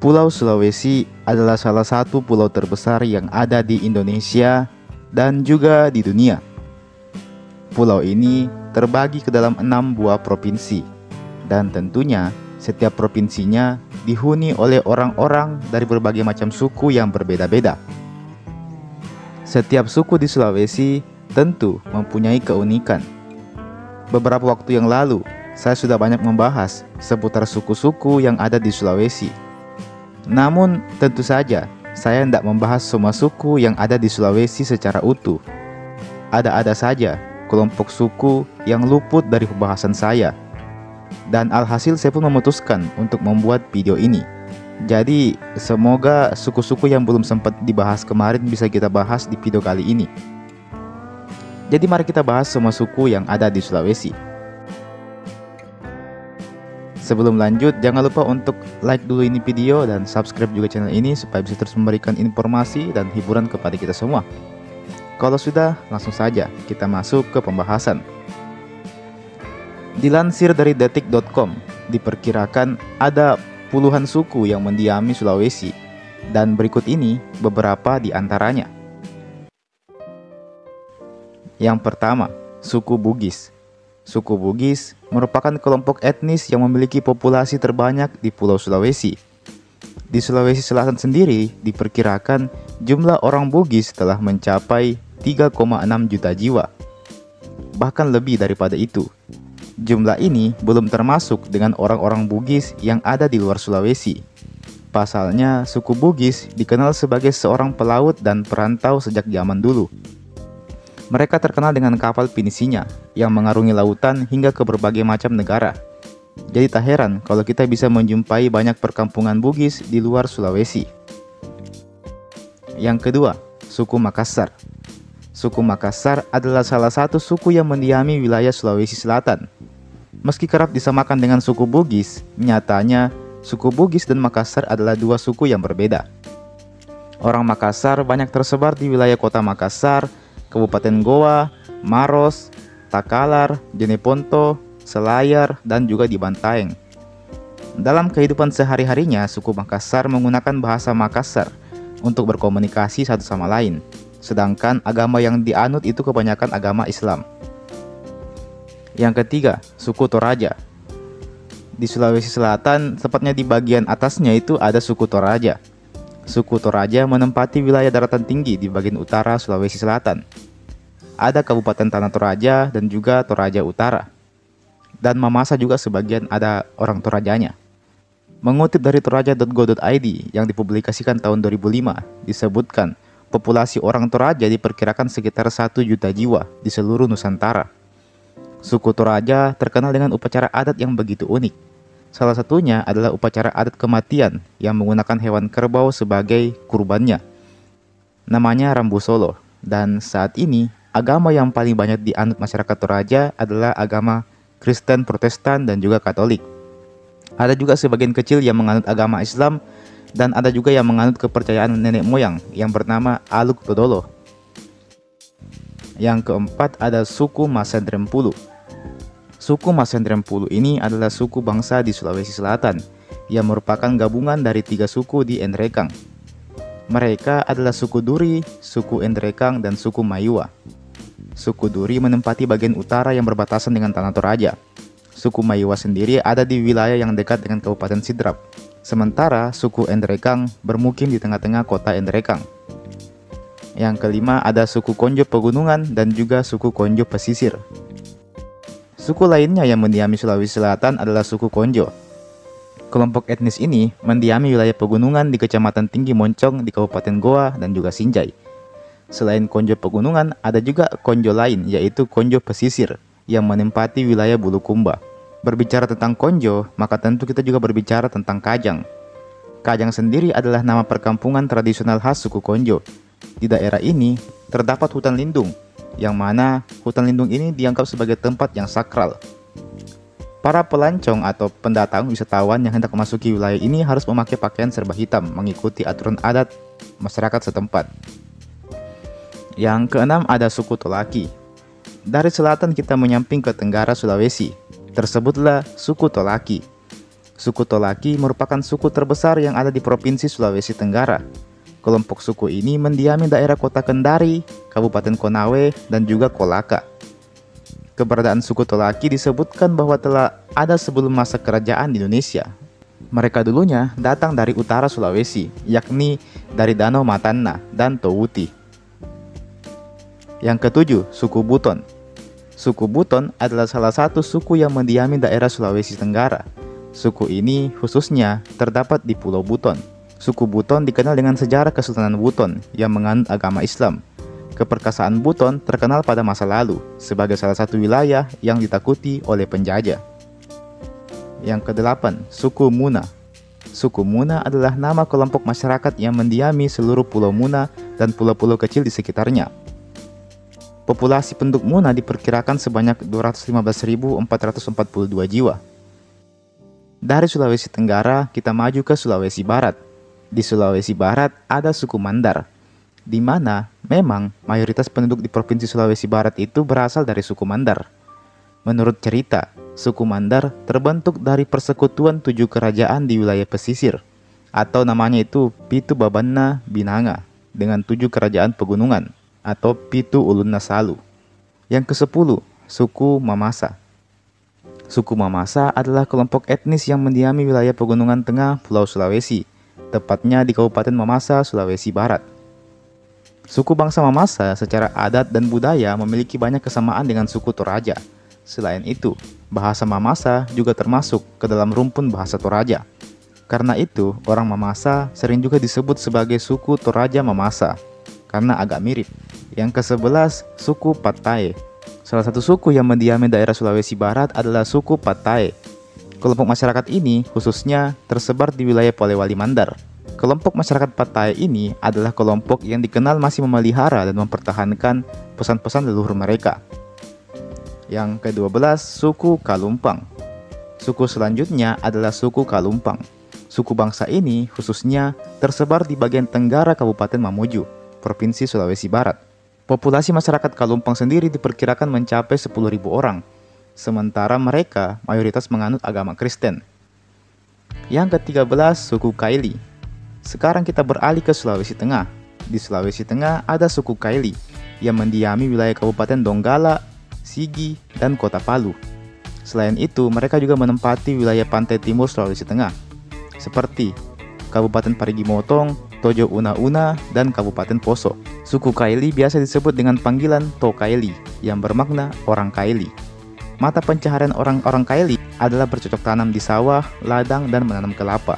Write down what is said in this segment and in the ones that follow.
Pulau Sulawesi adalah salah satu pulau terbesar yang ada di Indonesia dan juga di dunia. Pulau ini terbagi ke dalam 6 buah provinsi, dan tentunya setiap provinsinya dihuni oleh orang-orang dari berbagai macam suku yang berbeda-beda. Setiap suku di Sulawesi tentu mempunyai keunikan. Beberapa waktu yang lalu, saya sudah banyak membahas seputar suku-suku yang ada di Sulawesi. Namun, tentu saja saya tidak membahas semua suku yang ada di Sulawesi secara utuh. Ada-ada saja kelompok suku yang luput dari pembahasan saya. Dan alhasil saya pun memutuskan untuk membuat video ini. Jadi, semoga suku-suku yang belum sempat dibahas kemarin bisa kita bahas di video kali ini. Jadi mari kita bahas semua suku yang ada di Sulawesi. Sebelum lanjut, jangan lupa untuk like dulu ini video dan subscribe juga channel ini supaya bisa terus memberikan informasi dan hiburan kepada kita semua. Kalau sudah, langsung saja kita masuk ke pembahasan. Dilansir dari detik.com, diperkirakan ada puluhan suku yang mendiami Sulawesi, dan berikut ini beberapa di antaranya. Yang pertama, suku Bugis. Suku Bugis merupakan kelompok etnis yang memiliki populasi terbanyak di Pulau Sulawesi. Di Sulawesi Selatan sendiri diperkirakan jumlah orang Bugis telah mencapai 3,6 juta jiwa. Bahkan lebih daripada itu. Jumlah ini belum termasuk dengan orang-orang Bugis yang ada di luar Sulawesi. Pasalnya, suku Bugis dikenal sebagai seorang pelaut dan perantau sejak zaman dulu. Mereka terkenal dengan kapal pinisinya yang mengarungi lautan hingga ke berbagai macam negara. Jadi tak heran kalau kita bisa menjumpai banyak perkampungan Bugis di luar Sulawesi. Yang kedua, suku Makassar. Suku Makassar adalah salah satu suku yang mendiami wilayah Sulawesi Selatan. Meski kerap disamakan dengan suku Bugis, nyatanya suku Bugis dan Makassar adalah dua suku yang berbeda. Orang Makassar banyak tersebar di wilayah kota Makassar, Kabupaten Goa, Maros, Takalar, Jeneponto, Selayar, dan juga di Bantaeng. Dalam kehidupan sehari-harinya, suku Makassar menggunakan bahasa Makassar untuk berkomunikasi satu sama lain, sedangkan agama yang dianut itu kebanyakan agama Islam. Yang ketiga, suku Toraja. Di Sulawesi Selatan, tepatnya di bagian atasnya itu ada suku Toraja. Suku Toraja menempati wilayah daratan tinggi di bagian utara Sulawesi Selatan. Ada Kabupaten Tanah Toraja dan juga Toraja Utara. Dan Mamasa juga sebagian ada orang Torajanya. Mengutip dari toraja.go.id yang dipublikasikan tahun 2005, disebutkan populasi orang Toraja diperkirakan sekitar 1 juta jiwa di seluruh Nusantara. Suku Toraja terkenal dengan upacara adat yang begitu unik. Salah satunya adalah upacara adat kematian yang menggunakan hewan kerbau sebagai kurbannya. Namanya Rambu Solo, dan saat ini agama yang paling banyak dianut masyarakat Toraja adalah agama Kristen, Protestan, dan juga Katolik. Ada juga sebagian kecil yang menganut agama Islam, dan ada juga yang menganut kepercayaan nenek moyang yang bernama Aluk Todolo. Yang keempat ada suku Masendrempulu. Suku Masendrempulu ini adalah suku bangsa di Sulawesi Selatan yang merupakan gabungan dari 3 suku di Endrekang. Mereka adalah suku Duri, suku Endrekang, dan suku Maiwa. Suku Duri menempati bagian utara yang berbatasan dengan Tanah Toraja. Suku Maiwa sendiri ada di wilayah yang dekat dengan Kabupaten Sidrap. Sementara suku Endrekang bermukim di tengah-tengah kota Endrekang. Yang kelima ada suku Konjo Pegunungan dan juga suku Konjo Pesisir. Suku lainnya yang mendiami Sulawesi Selatan adalah suku Konjo. Kelompok etnis ini mendiami wilayah pegunungan di Kecamatan Tinggi Moncong di Kabupaten Goa dan juga Sinjai. Selain Konjo Pegunungan, ada juga Konjo lain yaitu Konjo Pesisir yang menempati wilayah Bulukumba. Berbicara tentang Konjo, maka tentu kita juga berbicara tentang Kajang. Kajang sendiri adalah nama perkampungan tradisional khas suku Konjo. Di daerah ini terdapat hutan lindung, yang mana hutan lindung ini dianggap sebagai tempat yang sakral. Para pelancong atau pendatang wisatawan yang hendak memasuki wilayah ini harus memakai pakaian serba hitam mengikuti aturan adat masyarakat setempat. Yang keenam ada suku Tolaki. Dari selatan kita menyamping ke tenggara Sulawesi, tersebutlah suku Tolaki. Suku Tolaki merupakan suku terbesar yang ada di Provinsi Sulawesi Tenggara. Kelompok suku ini mendiami daerah kota Kendari, Kabupaten Konawe, dan juga Kolaka. Keberadaan suku Tolaki disebutkan bahwa telah ada sebelum masa kerajaan di Indonesia. Mereka dulunya datang dari utara Sulawesi, yakni dari Danau Matanna dan Towuti. Yang ketujuh, suku Buton. Suku Buton adalah salah satu suku yang mendiami daerah Sulawesi Tenggara. Suku ini khususnya terdapat di Pulau Buton. Suku Buton dikenal dengan sejarah Kesultanan Buton yang menganut agama Islam. Keperkasaan Buton terkenal pada masa lalu sebagai salah satu wilayah yang ditakuti oleh penjajah. Yang kedelapan, suku Muna. Suku Muna adalah nama kelompok masyarakat yang mendiami seluruh Pulau Muna dan pulau-pulau kecil di sekitarnya. Populasi penduduk Muna diperkirakan sebanyak 215.442 jiwa. Dari Sulawesi Tenggara, kita maju ke Sulawesi Barat. Di Sulawesi Barat ada suku Mandar, di mana memang mayoritas penduduk di Provinsi Sulawesi Barat itu berasal dari suku Mandar. Menurut cerita, suku Mandar terbentuk dari persekutuan 7 kerajaan di wilayah pesisir, atau namanya itu Pitu Babanna Binanga, dengan 7 kerajaan pegunungan, atau Pitu Ulun Nasalu. Yang ke-10, suku Mamasa. Suku Mamasa adalah kelompok etnis yang mendiami wilayah pegunungan tengah Pulau Sulawesi, tepatnya di Kabupaten Mamasa, Sulawesi Barat. Suku bangsa Mamasa secara adat dan budaya memiliki banyak kesamaan dengan suku Toraja. Selain itu, bahasa Mamasa juga termasuk ke dalam rumpun bahasa Toraja. Karena itu, orang Mamasa sering juga disebut sebagai suku Toraja Mamasa, karena agak mirip. Yang ke-11, suku Patae. Salah satu suku yang mendiami daerah Sulawesi Barat adalah suku Patae. Kelompok masyarakat ini khususnya tersebar di wilayah Polewali Mandar. Kelompok masyarakat Patae ini adalah kelompok yang dikenal masih memelihara dan mempertahankan pesan-pesan leluhur mereka. Yang ke-12, suku Kalumpang. Suku selanjutnya adalah suku Kalumpang. Suku bangsa ini khususnya tersebar di bagian tenggara Kabupaten Mamuju, Provinsi Sulawesi Barat. Populasi masyarakat Kalumpang sendiri diperkirakan mencapai 10.000 orang, sementara mereka mayoritas menganut agama Kristen. Yang ke-13, suku Kaili. Sekarang kita beralih ke Sulawesi Tengah. Di Sulawesi Tengah ada suku Kaili yang mendiami wilayah Kabupaten Donggala, Sigi, dan Kota Palu. Selain itu, mereka juga menempati wilayah pantai timur Sulawesi Tengah, seperti Kabupaten Parigi Motong, Tojo Una-Una, dan Kabupaten Poso. Suku Kaili biasa disebut dengan panggilan Tokaili, yang bermakna orang Kaili. Mata pencaharian orang-orang Kaili adalah bercocok tanam di sawah, ladang, dan menanam kelapa.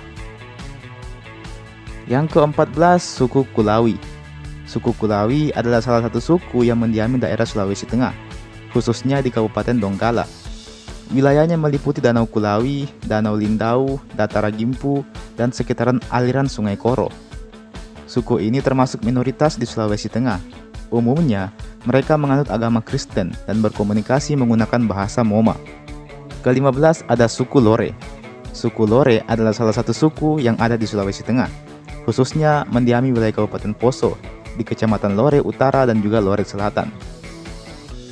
Yang ke-14, suku Kulawi. Suku Kulawi adalah salah satu suku yang mendiami daerah Sulawesi Tengah, khususnya di Kabupaten Donggala. Wilayahnya meliputi Danau Kulawi, Danau Lindau, Datara Gimpu, dan sekitaran aliran Sungai Koro. Suku ini termasuk minoritas di Sulawesi Tengah. Umumnya, mereka menganut agama Kristen dan berkomunikasi menggunakan bahasa Moma. Ke-15 ada suku Lore. Suku Lore adalah salah satu suku yang ada di Sulawesi Tengah, khususnya mendiami wilayah Kabupaten Poso, di Kecamatan Lore Utara dan juga Lore Selatan.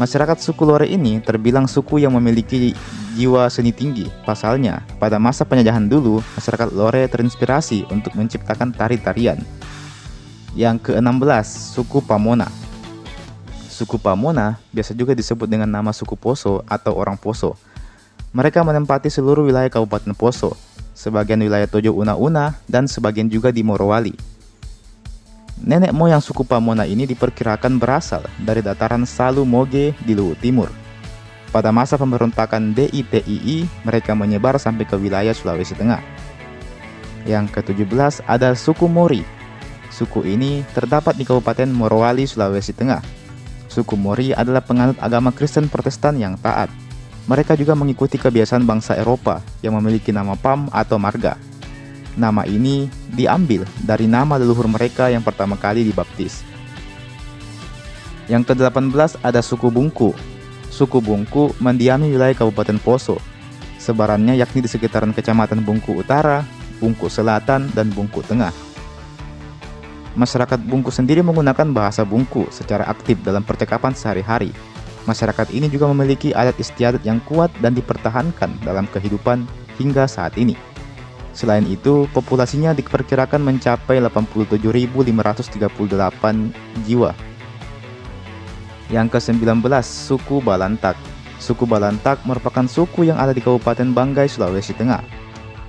Masyarakat suku Lore ini terbilang suku yang memiliki jiwa seni tinggi. Pasalnya, pada masa penjajahan dulu, masyarakat Lore terinspirasi untuk menciptakan tari-tarian. Yang ke-16, suku Pamona. Suku Pamona biasa juga disebut dengan nama suku Poso atau orang Poso. Mereka menempati seluruh wilayah Kabupaten Poso, sebagian wilayah Tojo Una-Una, dan sebagian juga di Morowali. Nenek moyang suku Pamona ini diperkirakan berasal dari dataran Salu Moge di Luwu Timur. Pada masa pemberontakan DITII, mereka menyebar sampai ke wilayah Sulawesi Tengah. Yang ke-17 ada suku Mori. Suku ini terdapat di Kabupaten Morowali, Sulawesi Tengah. Suku Mori adalah penganut agama Kristen Protestan yang taat. Mereka juga mengikuti kebiasaan bangsa Eropa yang memiliki nama Pam atau marga. Nama ini diambil dari nama leluhur mereka yang pertama kali dibaptis. Yang ke-18 ada suku Bungku. Suku Bungku mendiami wilayah Kabupaten Poso. Sebarannya yakni di sekitaran Kecamatan Bungku Utara, Bungku Selatan, dan Bungku Tengah. Masyarakat Bungku sendiri menggunakan bahasa Bungku secara aktif dalam percakapan sehari-hari. Masyarakat ini juga memiliki adat istiadat yang kuat dan dipertahankan dalam kehidupan hingga saat ini. Selain itu, populasinya diperkirakan mencapai 87.538 jiwa. Yang ke-19, suku Balantak. Suku Balantak merupakan suku yang ada di Kabupaten Banggai, Sulawesi Tengah.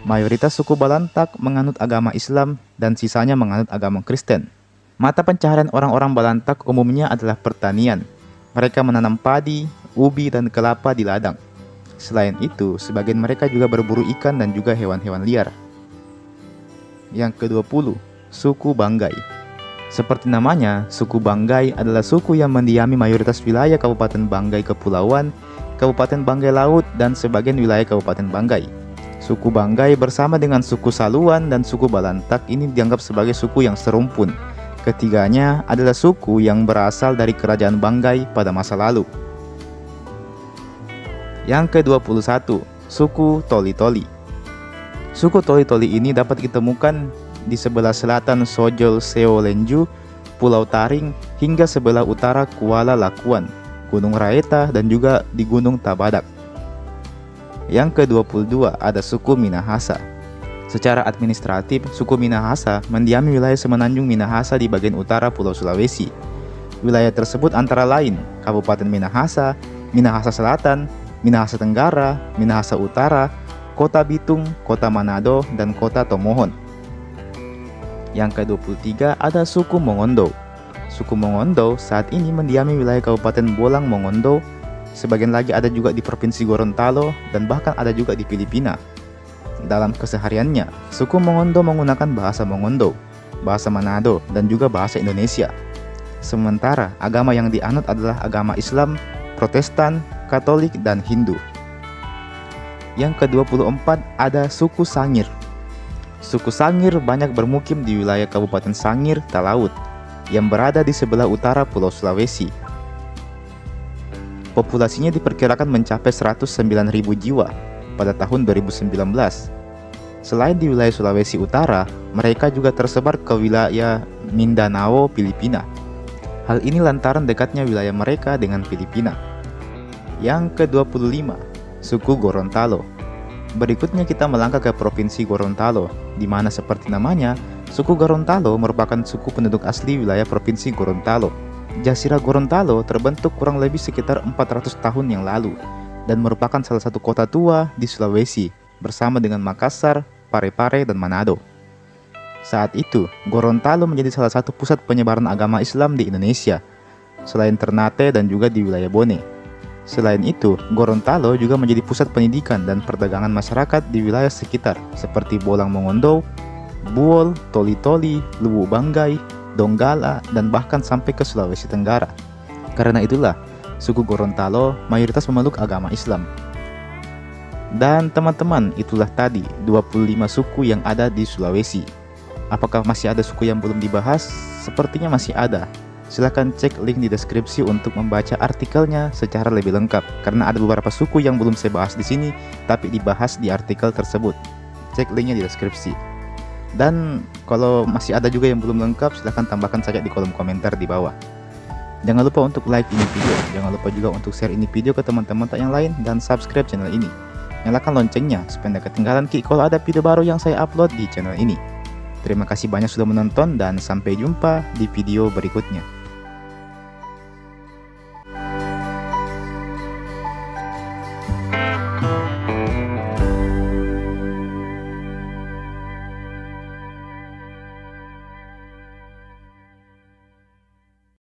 Mayoritas suku Balantak menganut agama Islam dan sisanya menganut agama Kristen. Mata pencaharian orang-orang Balantak umumnya adalah pertanian. Mereka menanam padi, ubi, dan kelapa di ladang. Selain itu, sebagian mereka juga berburu ikan dan juga hewan-hewan liar. Yang ke-20, suku Banggai. Seperti namanya, suku Banggai adalah suku yang mendiami mayoritas wilayah Kabupaten Banggai Kepulauan, Kabupaten Banggai Laut, dan sebagian wilayah Kabupaten Banggai. Suku Banggai bersama dengan suku Saluan dan suku Balantak ini dianggap sebagai suku yang serumpun. Ketiganya adalah suku yang berasal dari Kerajaan Banggai pada masa lalu. Yang ke-21, suku Toli-Toli. Suku Toli-Toli ini dapat ditemukan di sebelah selatan Sojol Seolenju, Pulau Taring, hingga sebelah utara Kuala Lakuan, Gunung Raeta, dan juga di Gunung Tabadak. Yang ke-22 ada suku Minahasa. Secara administratif, suku Minahasa mendiami wilayah semenanjung Minahasa di bagian utara Pulau Sulawesi. Wilayah tersebut antara lain Kabupaten Minahasa, Minahasa Selatan, Minahasa Tenggara, Minahasa Utara, Kota Bitung, Kota Manado, dan Kota Tomohon. Yang ke-23 ada suku Mongondo. Suku Mongondo saat ini mendiami wilayah Kabupaten Bolang Mongondo, sebagian lagi ada juga di Provinsi Gorontalo, dan bahkan ada juga di Filipina. Dalam kesehariannya, suku Mongondo menggunakan bahasa Mongondo, bahasa Manado, dan juga bahasa Indonesia. Sementara agama yang dianut adalah agama Islam, Protestan, Katolik, dan Hindu. Yang ke-24 ada suku Sangir. Suku Sangir banyak bermukim di wilayah Kabupaten Sangir, Talaut, yang berada di sebelah utara Pulau Sulawesi. Populasinya diperkirakan mencapai 109.000 jiwa pada tahun 2019. Selain di wilayah Sulawesi Utara, mereka juga tersebar ke wilayah Mindanao, Filipina. Hal ini lantaran dekatnya wilayah mereka dengan Filipina. Yang ke-25, suku Gorontalo. Berikutnya kita melangkah ke Provinsi Gorontalo, di mana seperti namanya, suku Gorontalo merupakan suku penduduk asli wilayah Provinsi Gorontalo. Jazirah Gorontalo terbentuk kurang lebih sekitar 400 tahun yang lalu dan merupakan salah satu kota tua di Sulawesi bersama dengan Makassar, Parepare, dan Manado. Saat itu, Gorontalo menjadi salah satu pusat penyebaran agama Islam di Indonesia, selain Ternate dan juga di wilayah Bone. Selain itu, Gorontalo juga menjadi pusat pendidikan dan perdagangan masyarakat di wilayah sekitar seperti Bolang Mongondo, Buol, Toli-Toli, Luwu Banggai, Donggala, dan bahkan sampai ke Sulawesi Tenggara. Karena itulah, suku Gorontalo mayoritas memeluk agama Islam. Dan teman-teman, itulah tadi 25 suku yang ada di Sulawesi. Apakah masih ada suku yang belum dibahas? Sepertinya masih ada. Silahkan cek link di deskripsi untuk membaca artikelnya secara lebih lengkap, karena ada beberapa suku yang belum saya bahas di sini, tapi dibahas di artikel tersebut. Cek linknya di deskripsi. Dan kalau masih ada juga yang belum lengkap, silahkan tambahkan saja di kolom komentar di bawah. Jangan lupa untuk like ini video, jangan lupa juga untuk share ini video ke teman-teman yang lain, dan subscribe channel ini. Nyalakan loncengnya supaya tidak ketinggalan kalau ada video baru yang saya upload di channel ini. Terima kasih banyak sudah menonton dan sampai jumpa di video berikutnya.